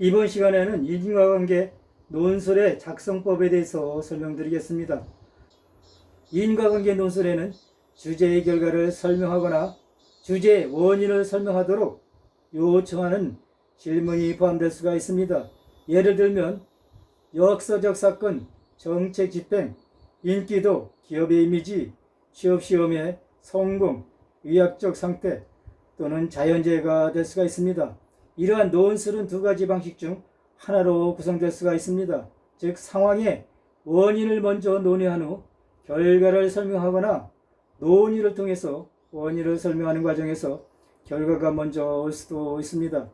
이번 시간에는 인과관계 논술의 작성법에 대해서 설명드리겠습니다. 인과관계 논술에는 주제의 결과를 설명하거나 주제의 원인을 설명하도록 요청하는 질문이 포함될 수가 있습니다. 예를 들면 역사적 사건, 정책 집행, 인기도, 기업의 이미지, 취업시험의 성공, 의학적 상태 또는 자연재해가 될 수가 있습니다. 이러한 논술은 두 가지 방식 중 하나로 구성될 수가 있습니다. 즉 상황의 원인을 먼저 논의한 후 결과를 설명하거나 논의를 통해서 원인을 설명하는 과정에서 결과가 먼저 올 수도 있습니다.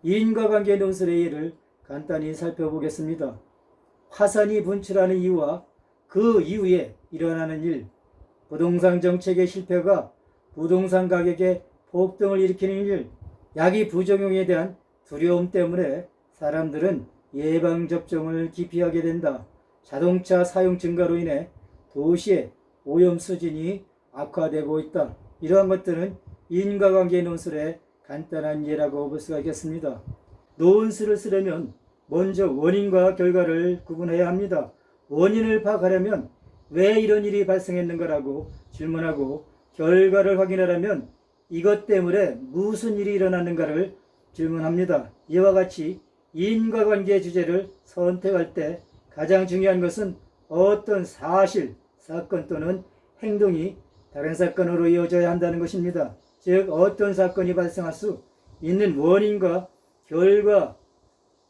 인과관계 논술의 예를 간단히 살펴보겠습니다. 화산이 분출하는 이유와 그 이후에 일어나는 일, 부동산 정책의 실패가 부동산 가격의 폭등을 일으키는 일, 약이 부작용에 대한 두려움 때문에 사람들은 예방접종을 기피하게 된다. 자동차 사용 증가로 인해 도시의 오염 수준이 악화되고 있다. 이러한 것들은 인과관계 논술의 간단한 예라고 볼 수가 있겠습니다. 논술을 쓰려면 먼저 원인과 결과를 구분해야 합니다. 원인을 파악하려면 왜 이런 일이 발생했는가라고 질문하고 결과를 확인하려면 이것 때문에 무슨 일이 일어났는가를 질문합니다. 이와 같이 인과관계 주제를 선택할 때 가장 중요한 것은 어떤 사실, 사건 또는 행동이 다른 사건으로 이어져야 한다는 것입니다. 즉 어떤 사건이 발생할 수 있는 원인과 결과,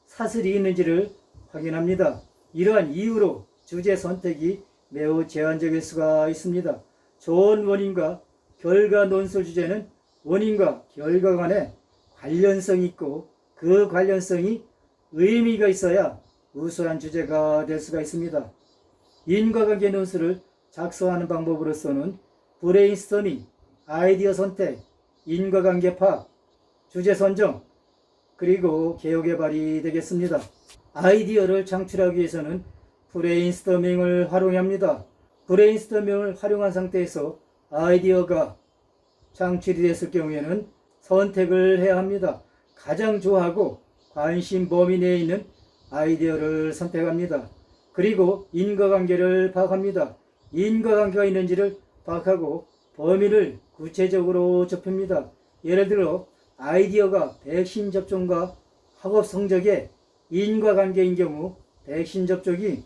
사슬이 있는지를 확인합니다. 이러한 이유로 주제 선택이 매우 제한적일 수가 있습니다. 좋은 원인과 결과 논술 주제는 원인과 결과 간에 관련성이 있고 그 관련성이 의미가 있어야 우수한 주제가 될 수가 있습니다. 인과관계 논술을 작성하는 방법으로서는 브레인스토밍, 아이디어 선택, 인과관계 파악, 주제 선정, 그리고 개요 개발이 되겠습니다. 아이디어를 창출하기 위해서는 브레인스토밍을 활용합니다. 브레인스토밍을 활용한 상태에서 아이디어가 창출이 됐을 경우에는 선택을 해야 합니다. 가장 좋아하고 관심 범위 내에 있는 아이디어를 선택합니다. 그리고 인과관계를 파악합니다. 인과관계가 있는지를 파악하고 범위를 구체적으로 좁힙니다. 예를 들어 아이디어가 백신 접종과 학업 성적의 인과관계인 경우 백신 접종이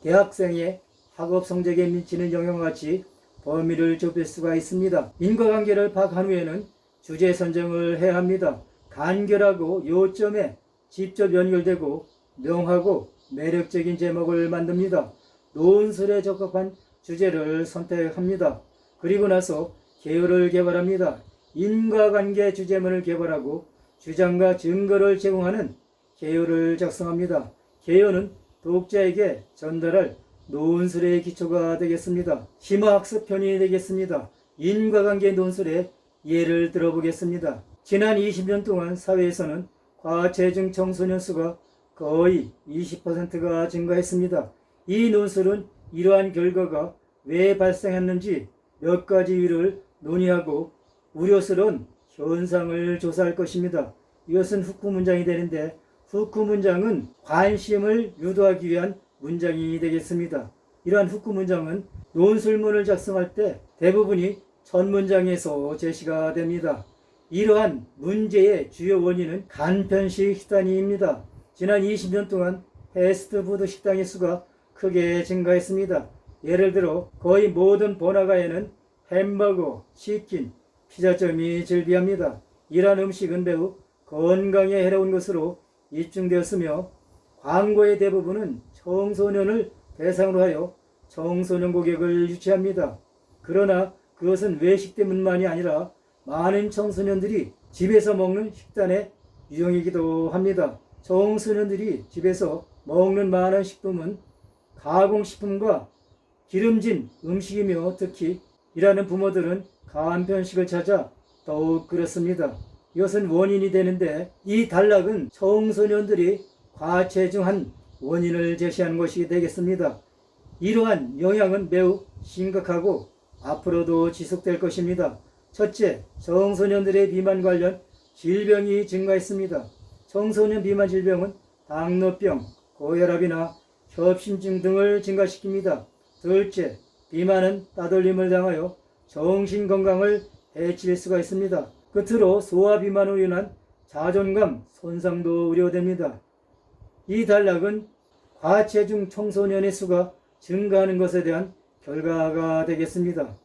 대학생의 학업 성적에 미치는 영향과 같이 범위를 좁힐 수가 있습니다. 인과관계를 파악한 후에는 주제 선정을 해야 합니다. 간결하고 요점에 직접 연결되고 명하고 매력적인 제목을 만듭니다. 논술에 적합한 주제를 선택합니다. 그리고 나서 개요를 개발합니다. 인과관계 주제문을 개발하고 주장과 증거를 제공하는 개요를 작성합니다. 개요는 독자에게 전달할 논술의 기초가 되겠습니다. 심화학습편이 되겠습니다. 인과관계 논술의 예를 들어보겠습니다. 지난 20년 동안 사회에서는 과체중 청소년 수가 거의 20%가 증가했습니다. 이 논술은 이러한 결과가 왜 발생했는지 몇 가지 이유를 논의하고 우려스러운 현상을 조사할 것입니다. 이것은 후크 문장이 되는데 후크 문장은 관심을 유도하기 위한 문장이 되겠습니다. 이러한 후크 문장은 논술문을 작성할 때 대부분이 첫 문장에서 제시가 됩니다. 이러한 문제의 주요 원인은 간편식 식단입니다. 지난 20년 동안 패스트푸드 식당의 수가 크게 증가했습니다. 예를 들어 거의 모든 번화가에는 햄버거, 치킨, 피자점이 즐비합니다. 이러한 음식은 매우 건강에 해로운 것으로 입증되었으며 광고의 대부분은 청소년을 대상으로 하여 청소년 고객을 유치합니다. 그러나 그것은 외식 때문만이 아니라 많은 청소년들이 집에서 먹는 식단의 유형이기도 합니다. 청소년들이 집에서 먹는 많은 식품은 가공식품과 기름진 음식이며 특히 일하는 부모들은 간편식을 찾아 더욱 그렇습니다. 이것은 원인이 되는데 이 단락은 청소년들이 과체중한 원인을 제시하는 것이 되겠습니다. 이러한 영향은 매우 심각하고 앞으로도 지속될 것입니다. 첫째, 청소년들의 비만 관련 질병이 증가했습니다. 청소년 비만 질병은 당뇨병, 고혈압이나 협심증 등을 증가시킵니다. 둘째, 비만은 따돌림을 당하여 정신건강을 해칠 수가 있습니다. 끝으로 소화비만으로 인한 자존감 손상도 우려됩니다. 이 단락은 과체중 청소년의 수가 증가하는 것에 대한 결과가 되겠습니다.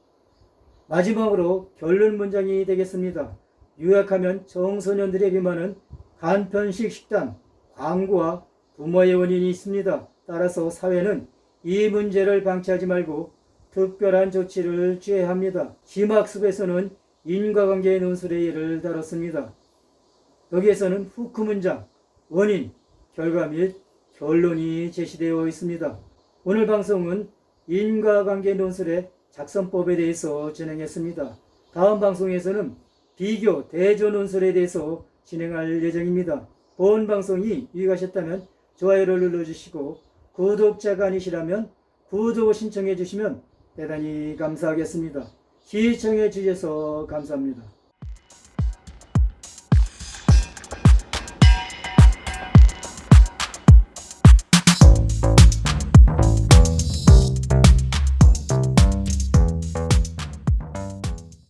마지막으로 결론 문장이 되겠습니다. 요약하면 청소년들의 비만은 간편식 식단, 광고와 부모의 원인이 있습니다. 따라서 사회는 이 문제를 방치하지 말고 특별한 조치를 취해야 합니다. 심학습에서는 인과관계의 논술의 예를 다뤘습니다. 여기에서는 후크 문장, 원인, 결과 및 결론이 제시되어 있습니다. 오늘 방송은 인과관계 논술의 작성법에 대해서 진행했습니다. 다음 방송에서는 비교, 대조 논술에 대해서 진행할 예정입니다. 본 방송이 유익하셨다면 좋아요를 눌러주시고 구독자가 아니시라면 구독 신청해 주시면 대단히 감사하겠습니다. 시청해 주셔서 감사합니다.